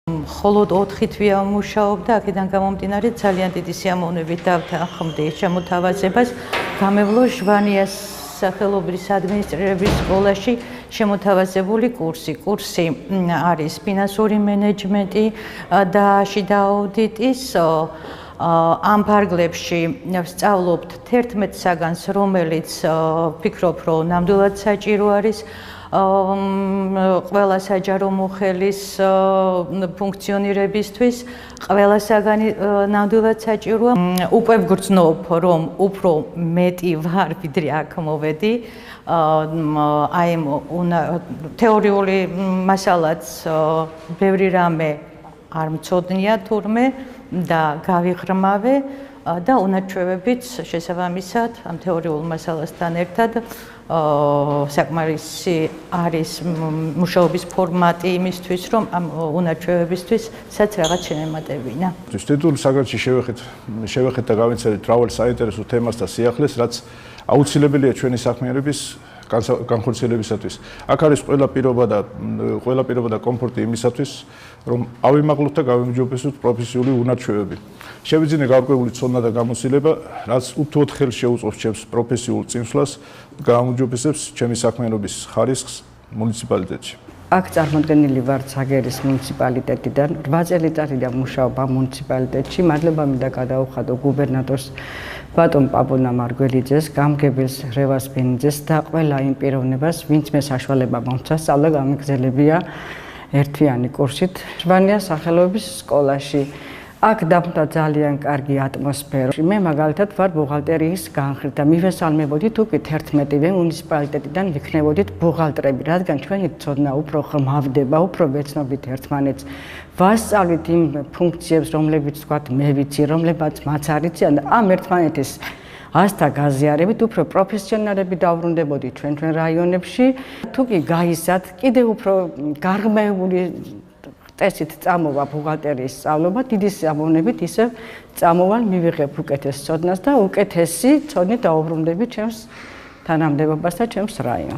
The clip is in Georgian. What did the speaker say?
მხოლოდ 4 თვეა მუშაობდა, აქედან გამომდინარე ძალიან დიდი სიამოვნებით დავთანხმდი შემოთავაზებას. გამევლო ჟვანიას სახელობის ადმინისტრირების სკოლაში შემოთავაზებული კურსი. კურსი არის ფინანსური მენეჯმენტი და შიდა აუდიტის. ამ ფარგლებში ვსწავლობთ 11 საგანს, რომელიც ვფიქრობ, რომ ნამდვილად საჭირო არის ყველა საჯარო მოხელის ფუნქციონირებისთვის. ყველა საგანი ნამდვილად საჭიროა. უკვე ვგრძნობ, რომ უფრო მეტი ვარ, ვიდრე აქ მოვედი. აი თეორიული მასალაც ბევრი რამე არ მწოდნია თურმე და გავიღრმავე და უნაჩვევებით შესაბამისად ამ თეორიულ მასალასთან ერთად საკმარისი არის მუშაობის ფორმატი იმისთვის, რომ ამ უნაჩვევებისთვისაც რაღაც შემატებინა. Თითოეულ საგანში შევეხეთ და გავინცერეთ მრავალ საინტერესო თემას და სიახლეს, რაც აუცილებელია ჩვენი საქმიანობის განხორციელებისათვის. აქ არის ყველა პირობა და კომფორტი იმისათვის, რომ ავიმაღლოთ და გავიმჯობესოთ პროფესიული უნარჩვევები. შევიძინე გარკვეული ცოდნა და გამოცდილება, რაც უთუოდ ხელს შეუწყობს ჩემს პროფესიულ წინსვლას, გაამჯობესებს ჩემი საქმიანობის ხარისხს მუნიციპალიტეტში. აქ წარმოდგენილი ვარ ცაგერის მუნიციპალიტეტიდან. 8 წელიწადია მუშაობ ამ მუნიციპალიტეტში. მადლობა მინდა გადაუხადო გუბერნატორს ბატონ პაპუნა მარგველიძეს, გამგებელს რევას ბენიძეს და ყველა იმ პიროვნებას, ვინც მე საშუალება მომცა სწავლა გამიგზელებია ერთვიანი კურსით ჟვანიას სახელობის სკოლაში. აქ დაბრუნდა ძალიან კარგი ატმოსფერო. მე მაგალითად ვარ ბუღალტერიის განხრით და მივესალმებოდი თუ კი 11-ვე მუნიციპალიტეტიდან ვიქნებოდით ბუღალტრები, რადგან ჩვენი ცოდნა უფრო ხმავდება, უფრო ვეცნობით ერთმანეთს. ვასწავლით იმ ფუნქციებს, რომლებიც თქვათ მე ვიცი, რომლებაც მათ არ იციან და ამ ერთმანეთის ასთა გაზიარებით უფრო პროფესიონალები დავბრუნდებოდით ჩვენ რაიონებში. თუ კი გაისად კიდევ უფრო გარღვევებული წესით წამოვა ბუღალტერიის სწავლობა, დიდი სიამოვნებით ისევ წამოვალ მივიღებ უკეთეს ცოდნას და უკეთესი ცოდნით დავუბრუნდები ჩემს თანამდებობას და ჩემს რაიონს.